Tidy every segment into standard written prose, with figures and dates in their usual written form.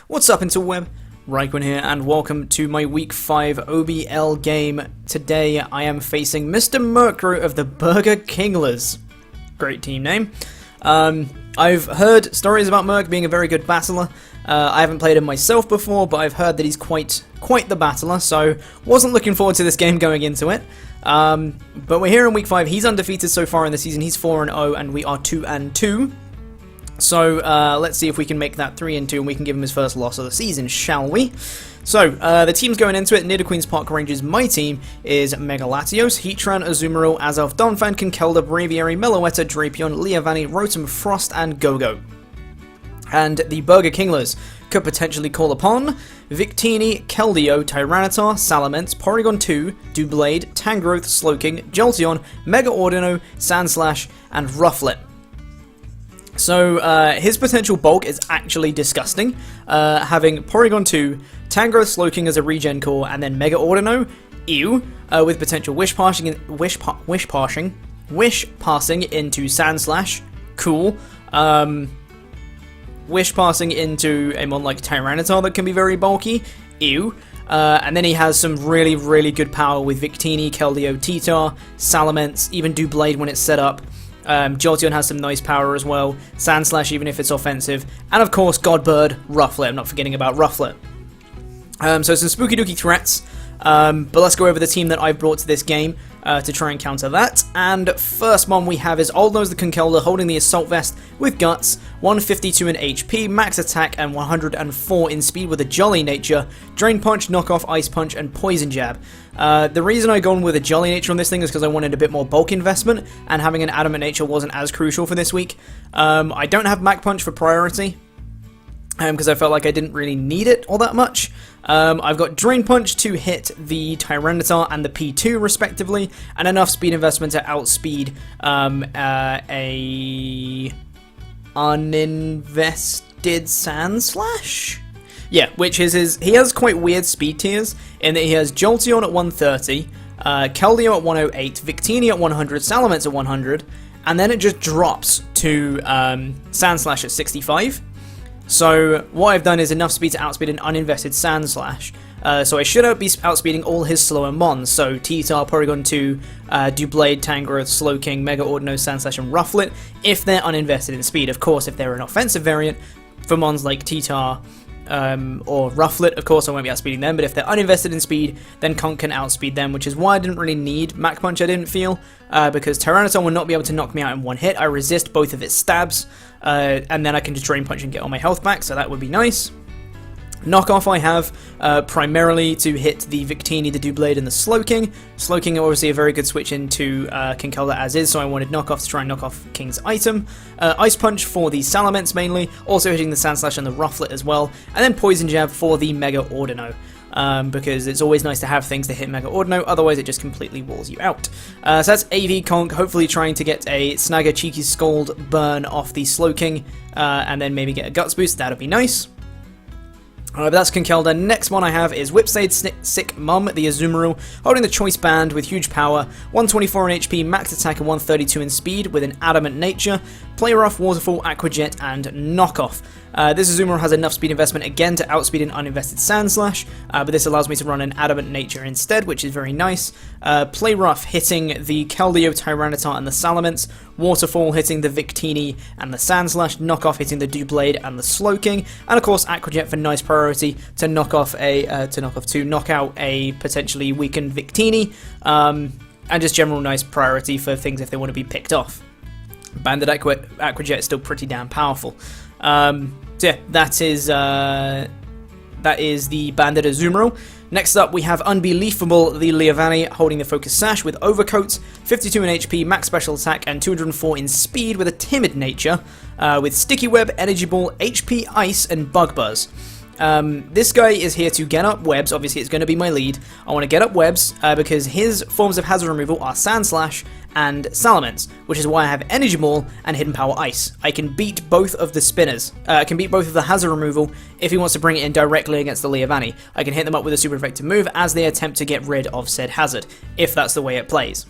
What's up, Interweb? RhyQuinn here, and welcome to my Week 5 OBL game. Today I am facing Mr. Murkrow of the Burger Kinglers. Great team name. I've heard stories about Murk being a very good battler. I haven't played him myself before, but I've heard that he's quite the battler, so wasn't looking forward to this game going into it. But we're here in Week 5. He's undefeated so far in the season. He's 4-0, and we are 2-2. So let's see if we can make that 3-2 and we can give him his first loss of the season, shall we? So the teams going into it: Nidoqueens, Park Rangers. My team is Mega Latios, Heatran, Azumarill, Azelf, Donphan, Conkeldurr, Braviary, Meloetta, Drapion, Leavanny, Rotom, Frost, and Go-Go. And the Burger Kinglers could potentially call upon Victini, Keldeo, Tyranitar, Salamence, Porygon 2, Doublade, Tangrowth, Slowking, Jolteon, Mega Ordino, Sandslash, and Rufflet. So, his potential bulk is actually disgusting. Having Porygon 2, Tangrowth, Slowking as a regen core, and then Mega Ordino, ew, with potential wish passing into Sandslash, cool. Wish passing into a mon like Tyranitar that can be very bulky, ew. And then he has some really good power with Victini, Keldeo, Titar, Salamence, even Doublade when it's set up. Jolteon has some nice power as well, Sandslash even if it's offensive, and of course Godbird, Rufflet. I'm not forgetting about Rufflet. So some spooky dooky threats, but let's go over the team that I've brought to this game to try and counter that. And first one we have is Old Nose the Conkeldurr holding the Assault Vest with Guts, 152 in HP, max attack, and 104 in speed with a Jolly Nature, Drain Punch, Knockoff, Ice Punch, and Poison Jab. The reason I gone with a Jolly Nature on this thing is because I wanted a bit more bulk investment, and having an Adamant Nature wasn't as crucial for this week. I don't have Mach Punch for priority, because I felt like I didn't really need it all that much. I've got Drain Punch to hit the Tyranitar and the P2 respectively, and enough speed investment to outspeed a uninvested Sandslash? Yeah, which is he has quite weird speed tiers, in that he has Jolteon at 130, Keldeo at 108, Victini at 100, Salamence at 100, and then it just drops to Sandslash at 65. So what I've done is enough speed to outspeed an uninvested Sandslash. So I should be outspeeding all his slower mons, so Titar, Porygon 2, Doublade, Tangrowth, Slowking, Mega Ordino, Sandslash, and Rufflet, if they're uninvested in speed. Of course, if they're an offensive variant, for mons like Titar or Rufflet, of course I won't be outspeeding them, but if they're uninvested in speed, then Conk can outspeed them, which is why I didn't really need Mach Punch, I didn't feel, because Tyranitar will not be able to knock me out in one hit. I resist both of its stabs, and then I can just Drain Punch and get all my health back, so that would be nice. Knockoff I have primarily to hit the Victini, the Doublade, and the Slowking. Slowking obviously a very good switch into Conkeldurr as is, so I wanted Knockoff to try and knock off King's item. Ice Punch for the Salamence mainly, also hitting the Sandslash and the Rufflet as well, and then Poison Jab for the Mega Ordino. Because it's always nice to have things to hit Mega Ordino, otherwise it just completely walls you out. So that's AV Conk, hopefully trying to get a Snagger Cheeky Scold burn off the Slowking, and then maybe get a Guts boost, that would be nice. But that's Conkeldurr. Next one I have is Whipsade Sick Mum, the Azumarill, holding the Choice Band with huge power, 124 in HP, max attack, and 132 in speed with an Adamant Nature, Play Rough, Waterfall, Aqua Jet, and Knockoff. This Azumarill has enough speed investment again to outspeed an uninvested Sandslash, but this allows me to run an Adamant Nature instead, which is very nice. Play Rough hitting the Keldeo, Tyranitar, and the Salamence, Waterfall hitting the Victini and the Sandslash, Knockoff hitting the Doublade and the Slowking, and of course Aqua Jet for nice priority to knock out a potentially weakened Victini, and just general nice priority for things if they want to be picked off. Banded Aqua Jet is still pretty damn powerful. So yeah, that is the Banded Azumarill. Next up, we have Unbelievable, the Leavanny, holding the Focus Sash with Overcoat, 52 in HP, max special attack, and 204 in speed with a Timid Nature, with Sticky Web, Energy Ball, HP Ice, and Bug Buzz. This guy is here to get up webs. Obviously it's going to be my lead. I want to get up webs because his forms of hazard removal are Sandslash and Salamence, which is why I have Energy Ball and Hidden Power Ice. I can beat both of the spinners. I can beat both of the hazard removal if he wants to bring it in directly against the Leavanny. I can hit them up with a super effective move as they attempt to get rid of said hazard, if that's the way it plays.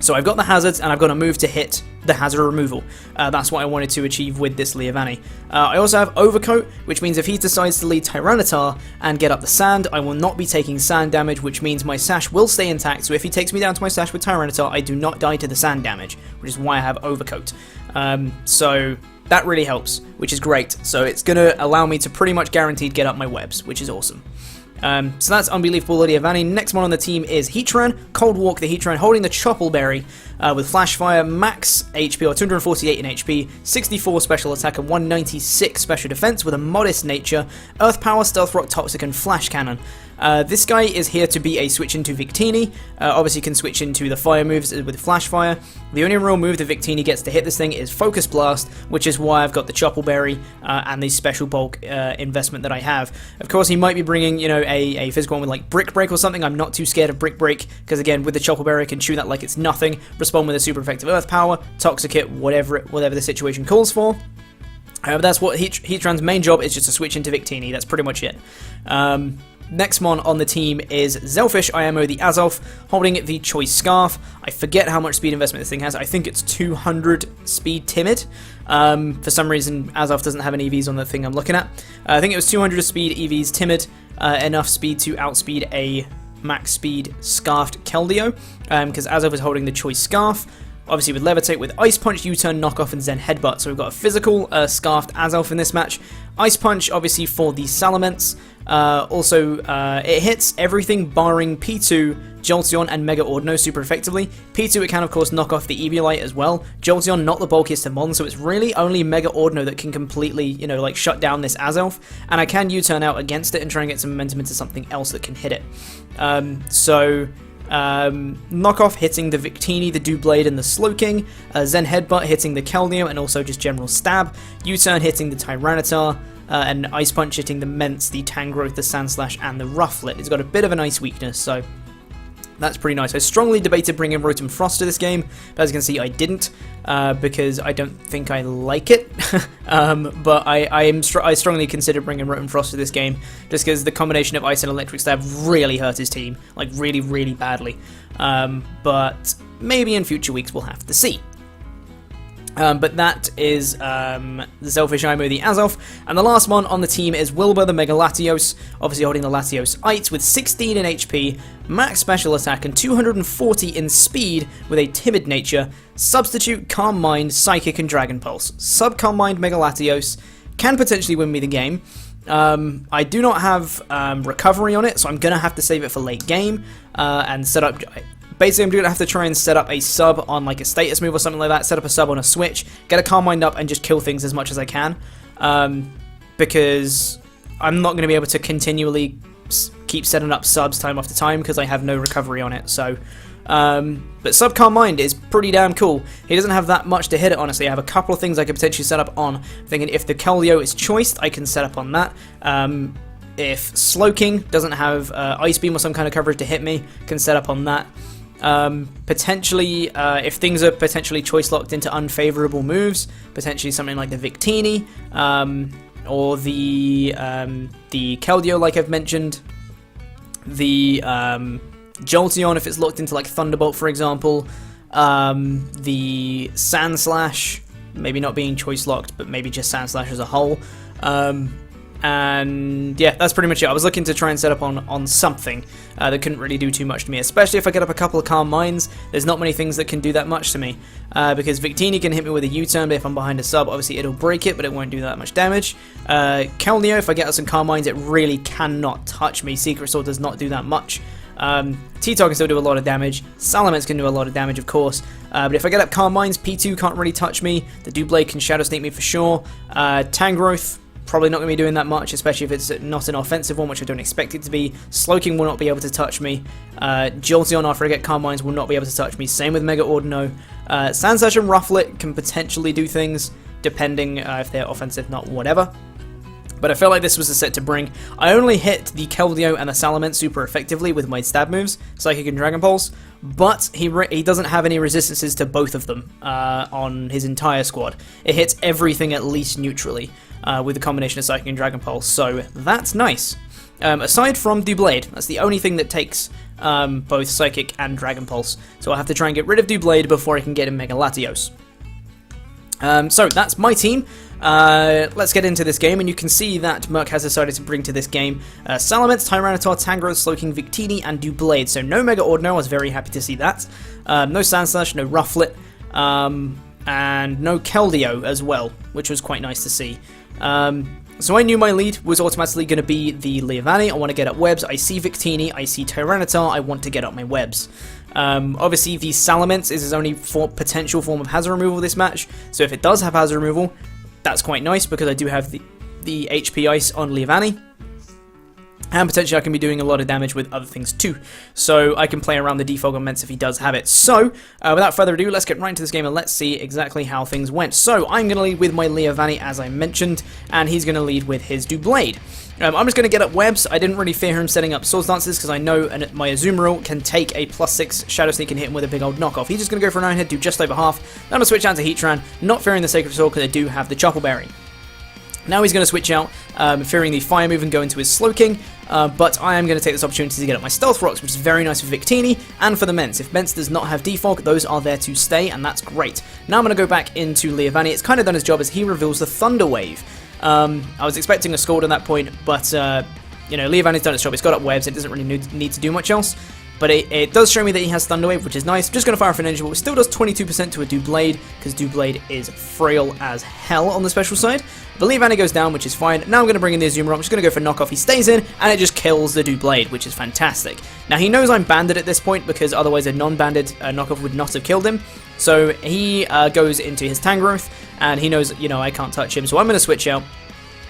So I've got the hazards, and I've got a move to hit the hazard removal. That's what I wanted to achieve with this Leavanny. I also have Overcoat, which means if he decides to lead Tyranitar and get up the sand, I will not be taking sand damage, which means my sash will stay intact. So if he takes me down to my sash with Tyranitar, I do not die to the sand damage, which is why I have Overcoat. So that really helps, which is great. So it's going to allow me to pretty much guaranteed get up my webs, which is awesome. So that's Unbelievable Leavanny. Next one on the team is Heatran, Cold Walk the Heatran, holding the Choppleberry with Flash Fire, max HP or 248 in HP, 64 special attack and 196 special defense with a modest nature, Earth Power, Stealth Rock, Toxic and Flash Cannon. This guy is here to be a switch into Victini. Obviously can switch into the fire moves with Flash Fire. The only real move that Victini gets to hit this thing is Focus Blast, which is why I've got the Choppleberry and the special bulk investment that I have. Of course, he might be bringing, you know, a physical one with like Brick Break or something. I'm not too scared of Brick Break, because again, with the Choppleberry I can chew that like it's nothing, respond with a super effective Earth Power, Toxic Hit, whatever the situation calls for. However, that's what Heatran's main job is, just to switch into Victini. That's pretty much it. Next one on the team is Zelfish IMO the Azelf, holding the Choice Scarf. I forget how much speed investment this thing has. I think it's 200 speed Timid. For some reason, Azelf doesn't have any EVs on the thing I'm looking at. I think it was 200 speed EVs Timid, enough speed to outspeed a max speed Scarfed Keldeo, because Azelf is holding the Choice Scarf. Obviously with Levitate, with Ice Punch, U-Turn, Knockoff, and Zen Headbutt. So we've got a physical Scarfed Azelf in this match. Ice Punch, obviously, for the Salamence. Also, it hits everything barring P2, Jolteon, and Mega Ordino super effectively. P2, it can, of course, knock off the Eviolite as well. Jolteon, not the bulkiest of Mon, so it's really only Mega Ordino that can completely, you know, like, shut down this Azelf. And I can U-Turn out against it and try and get some momentum into something else that can hit it. Knockoff hitting the Victini, the Doublade, and the Slowking. Zen Headbutt hitting the Keldeo and also just general stab. U-Turn hitting the Tyranitar. And Ice Punch hitting the Mence, the Tangrowth, the Sandslash, and the Rufflet. It's got a bit of an ice weakness, so that's pretty nice. I strongly debated bringing Rotom Frost to this game, but as you can see, I didn't, because I don't think I like it. But I strongly considered bringing Rotom Frost to this game, just because the combination of Ice and Electric Stab really hurt his team, like really, really badly. But maybe in future weeks we'll have to see. But that is the Zelfish IMO the Azelf. And the last one on the team is Wilbur the Mega Latios, obviously holding the Latios-ites with 16 in HP, max special attack, and 240 in speed with a timid nature. Substitute Calm Mind, Psychic, and Dragon Pulse. Sub-Calm Mind Mega Latios can potentially win me the game. I do not have recovery on it, so I'm going to have to save it for late game and set up... Basically, I'm going to have to try and set up a sub on like a status move or something like that, set up a sub on a switch, get a Calm Mind up, and just kill things as much as I can. Because I'm not going to be able to continually keep setting up subs time after time because I have no recovery on it. So, but Sub Calm Mind is pretty damn cool. He doesn't have that much to hit it, honestly. I have a couple of things I could potentially set up on. I'm thinking if the Keldeo is choiced, I can set up on that. If Slowking doesn't have Ice Beam or some kind of coverage to hit me, can set up on that. Potentially, if things are potentially choice locked into unfavorable moves, potentially something like the Victini, or the Keldeo, like I've mentioned, the Jolteon if it's locked into like Thunderbolt, for example, the Sandslash, maybe not being choice locked, but maybe just Sandslash as a whole. And yeah, that's pretty much it. I was looking to try and set up on something that couldn't really do too much to me, especially if I get up a couple of Calm Minds. There's not many things that can do that much to me, because Victini can hit me with a U-turn, but if I'm behind a sub, obviously it'll break it, but it won't do that much damage. Keldeo, if I get up some Calm Minds, it really cannot touch me. Secret Sword does not do that much. T-Tar can still do a lot of damage. Salamence can do a lot of damage, of course. But if I get up Calm Minds, P2 can't really touch me. The Doublade can Shadow Sneak me for sure. Tangrowth, probably not going to be doing that much, especially if it's not an offensive one, which I don't expect it to be. Slowking will not be able to touch me. Jolteon, after I get Calm Minds, will not be able to touch me. Same with Mega Ordino. Sandslash and Rufflet can potentially do things, depending if they're offensive, not whatever. But I felt like this was a set to bring. I only hit the Keldeo and the Salamence super effectively with my stab moves, Psychic and Dragon Pulse, but he doesn't have any resistances to both of them on his entire squad. It hits everything at least neutrally with the combination of Psychic and Dragon Pulse, so that's nice. Aside from Doublade, that's the only thing that takes both Psychic and Dragon Pulse. So I'll have to try and get rid of Doublade before I can get in Mega Latios. So that's my team. Let's get into this game, and you can see that Murk has decided to bring to this game Salamence, Tyranitar, Tangrowth, Slowking, Victini, and Doublade. So no Mega Ordino, I was very happy to see that. No Sandslash, no Rufflet, and no Keldeo as well, which was quite nice to see. So I knew my lead was automatically going to be the Leavanny. I want to get up webs. I see Victini, I see Tyranitar, I want to get up my webs. Obviously, the Salamence is his only potential form of hazard removal this match, so if it does have hazard removal, that's quite nice because I do have the HP Ice on Leavanny. And potentially I can be doing a lot of damage with other things too. So I can play around the defog on Mence if he does have it. So, without further ado, let's get right into this game and let's see exactly how things went. So, I'm going to lead with my Leavanny as I mentioned, and he's going to lead with his Doublade. I'm just going to get up webs. I didn't really fear him setting up Swords Dances because I know my Azumarill can take a +6 Shadow Sneak and hit him with a big old knockoff. He's just going to go for an Iron Head, do just over half. Then I'm going to switch out to Heatran, not fearing the Sacred Sword because I do have the Chople Berry. Now he's going to switch out, fearing the Fire move and go into his Slowking, but I am going to take this opportunity to get up my Stealth Rocks, which is very nice for Victini and for the Mence. If Mence does not have Defog, those are there to stay, and that's great. Now I'm going to go back into Leavanny. It's kind of done his job as he reveals the Thunder Wave. I was expecting a Scald at that point, but, you know, Leavanny's done its job. It's got up webs. It doesn't really need to do much else. But it does show me that he has Thunder Wave, which is nice. Just going to fire off an Energy Ball. It still does 22% to a Doublade, because Doublade is frail as hell on the special side. But Leavanny goes down, which is fine. Now I'm going to bring in the Azumarill. I'm just going to go for knockoff. He stays in, and it just kills the Doublade, which is fantastic. Now he knows I'm banded at this point, because otherwise a non-banded knockoff would not have killed him. So he goes into his Tangrowth, and he knows, you know, I can't touch him. So I'm going to switch out.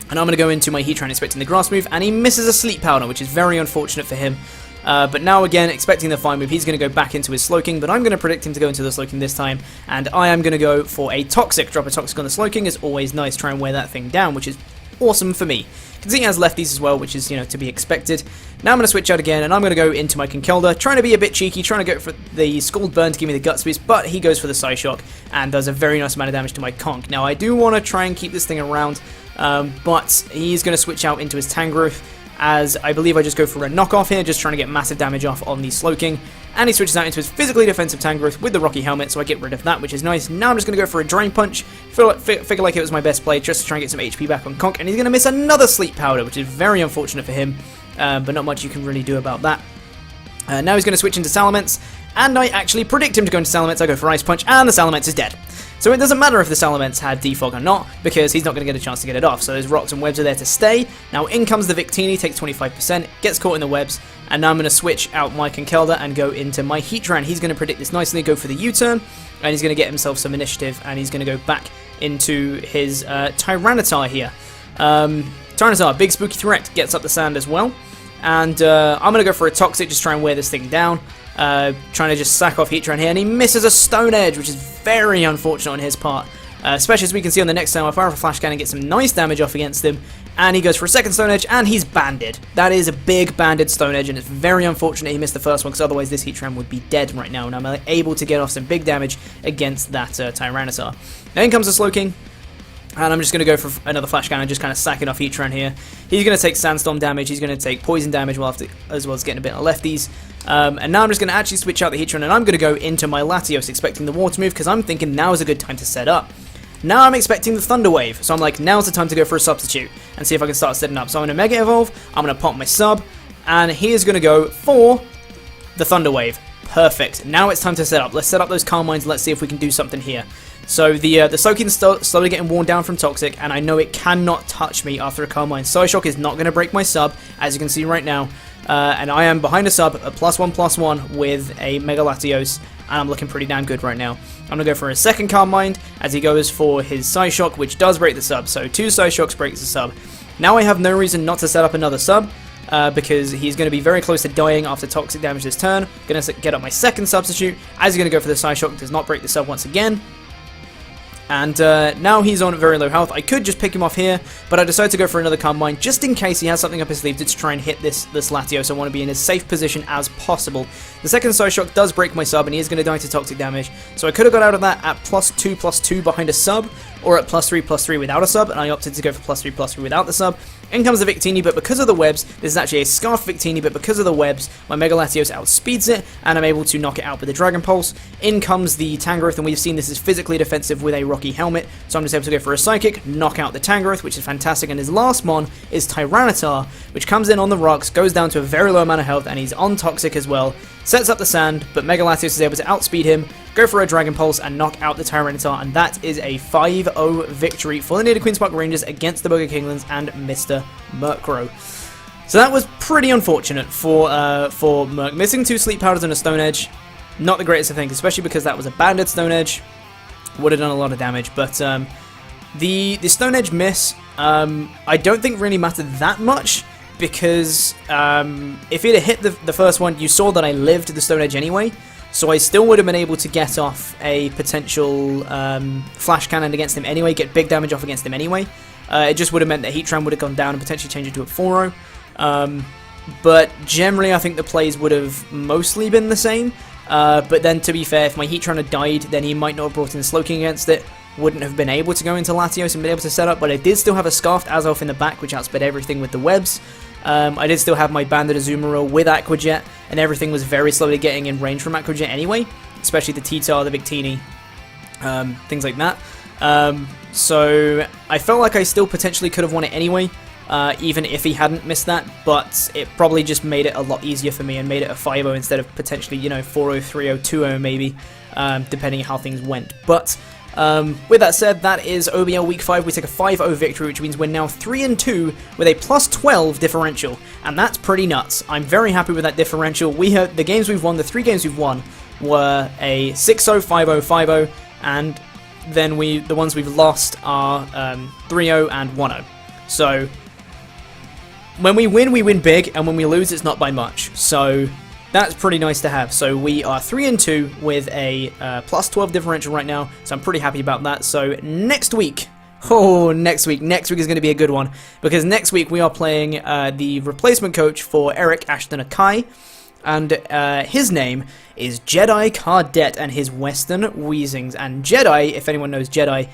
And I'm going to go into my Heatran expecting the Grass move, and he misses a Sleep Powder, which is very unfortunate for him. But now again, expecting the Fire move, he's going to go back into his Slowking, but I'm going to predict him to go into the Slowking this time, and I am going to go for a Toxic. Drop a Toxic on the Slowking is always nice, try and wear that thing down, which is awesome for me. You can see he has lefties as well, which is, you know, to be expected. Now I'm going to switch out again, and I'm going to go into my Conkeldurr, trying to be a bit cheeky, trying to go for the Scald Burn to give me the Guts boost, but he goes for the Psyshock, and does a very nice amount of damage to my Conk. Now I do want to try and keep this thing around, but he's going to switch out into his Tangrowth, as I believe I just go for a knockoff here, just trying to get massive damage off on the Slowking, and he switches out into his physically defensive Tangrowth with the Rocky Helmet, so I get rid of that, which is nice. Now I'm just going to go for a Drain Punch, figure like it was my best play, just to try and get some HP back on Conk, and he's going to miss another Sleep Powder, which is very unfortunate for him, but not much you can really do about that. Now he's going to switch into Salamence, and I actually predict him to go into Salamence. I go for Ice Punch, and the Salamence is dead. So it doesn't matter if the Salamence had Defog or not, because he's not going to get a chance to get it off. So those Rocks and Webs are there to stay. Now in comes the Victini, takes 25%, gets caught in the Webs, and now I'm going to switch out my Conkeldurr and go into my Heatran. He's going to predict this nicely, go for the U-turn, and he's going to get himself some initiative, and he's going to go back into his Tyranitar here. Tyranitar, big spooky threat, gets up the sand as well. And I'm going to go for a Toxic, just try and wear this thing down. Trying to just sack off Heatran here, and he misses a Stone Edge, which is very unfortunate on his part. Especially as we can see on the next time, I fire off a Flash Cannon and get some nice damage off against him. And he goes for a second Stone Edge, and he's banded. That is a big banded Stone Edge, and it's very unfortunate he missed the first one, because otherwise this Heatran would be dead right now, and I'm able to get off some big damage against that Tyranitar. Now in comes the Slowking. And I'm just going to go for another Flash Cannon, just kind of sacking off Heatran here. He's going to take Sandstorm damage, he's going to take Poison damage as well as getting a bit of lefties. And now I'm just going to actually switch out the Heatran, and I'm going to go into my Latios, expecting the Water move, because I'm thinking now is a good time to set up. Now I'm expecting the Thunder Wave, so I'm like, now's the time to go for a substitute, and see if I can start setting up. So I'm going to Mega Evolve, I'm going to pop my sub, and he is going to go for the Thunder Wave. Perfect. Now it's time to set up. Let's set up those Carmines, let's see if we can do something here. So the Slowking's slowly getting worn down from Toxic, and I know it cannot touch me after a Carmine. Psyshock is not going to break my sub, as you can see right now. And I am behind a sub, a +1/+1 with a Mega Latios, and I'm looking pretty damn good right now. I'm going to go for a second Carmine, as he goes for his Psyshock, which does break the sub. So 2 Psyshocks breaks the sub. Now I have no reason not to set up another sub, because he's going to be very close to dying after Toxic damage this turn. Going to get up my second substitute, as he's going to go for the Psyshock, does not break the sub once again. And now he's on very low health. I could just pick him off here, but I decided to go for another Carmine, just in case he has something up his sleeve to try and hit this Latios. I want to be in as safe position as possible. The second Psyshock does break my sub, and he is going to die to Toxic damage. So I could have got out of that at +2/+2 behind a sub, or at +3/+3 without a sub, and I opted to go for +3/+3 without the sub. In comes the Victini, but because of the webs, this is actually a Scarf Victini, but because of the webs, my Mega Latios outspeeds it, and I'm able to knock it out with the Dragon Pulse. In comes the Tangrowth, and we've seen this is physically defensive with a Rocky Helmet, so I'm just able to go for a Psychic, knock out the Tangrowth, which is fantastic, and his last mon is Tyranitar, which comes in on the rocks, goes down to a very low amount of health, and he's on Toxic as well, sets up the sand, but Mega Latios is able to outspeed him, go for a Dragon Pulse, and knock out the Tyranitar, and that is a 5-0 victory for the Nidoqueens Park Rangers against the Burger Kinglers and Mr. Murkrow. So that was pretty unfortunate for Murk. Missing 2 Sleep Powders and a Stone Edge, not the greatest of things, especially because that was a banded Stone Edge. Would have done a lot of damage, but the Stone Edge miss, I don't think really mattered that much, because if it had hit the first one, you saw that I lived the Stone Edge anyway, so I still would have been able to get off a potential Flash Cannon against him anyway, get big damage off against him anyway. It just would have meant that Heatran would have gone down and potentially changed it to a 4-0. But generally, I think the plays would have mostly been the same. But then, to be fair, if my Heatran had died, then he might not have brought in Slowking against it. Wouldn't have been able to go into Latios and been able to set up, but I did still have a Scarfed Azelf in the back, which outsped everything with the webs. I did still have my Banded Azumarill with Aqua Jet, and everything was very slowly getting in range from Aqua Jet anyway, especially the T-Tar, the Victini, things like that. So I felt like I still potentially could have won it anyway, even if he hadn't missed that, but it probably just made it a lot easier for me and made it a 5-0 instead of potentially, 4-0, 3-0, 2-0 maybe, depending on how things went. But with that said, that is OBL Week 5. We take a 5-0 victory, which means we're now 3-2 with a +12 differential, and that's pretty nuts. I'm very happy with that differential. The games we've won, the 3 games we've won, were a 6-0, 5-0, 5-0, and then the ones we've lost are 3-0 and 1-0. So when we win big, and when we lose, it's not by much. So that's pretty nice to have. So we are 3-2 with a +12 differential right now, so I'm pretty happy about that. So next week is going to be a good one, because next week we are playing the replacement coach for Eric Ashton Akai, and his name is Jedi Cardet and his Western Weezings. And Jedi, if anyone knows Jedi,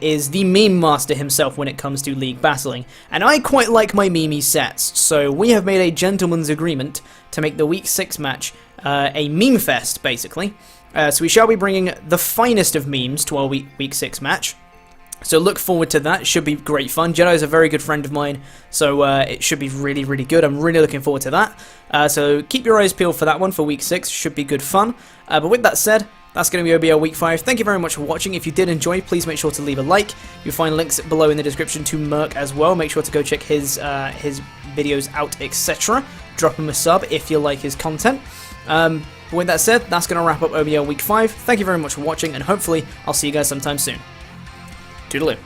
is the meme master himself when it comes to League battling, and I quite like my meme sets, so we have made a gentleman's agreement to make the Week 6 match a meme fest, basically. So we shall be bringing the finest of memes to our Week 6 match, so look forward to that. It should be great fun. Jedi is a very good friend of mine, so it should be really, really good. I'm really looking forward to that. So keep your eyes peeled for that one for Week 6. Should be good fun. But with that said, that's going to be OBL Week 5. Thank you very much for watching. If you did enjoy, please make sure to leave a like. You'll find links below in the description to Murk as well. Make sure to go check his videos out, etc. Drop him a sub if you like his content. But with that said, that's going to wrap up OBL Week 5. Thank you very much for watching, and hopefully I'll see you guys sometime soon. Toodaloo.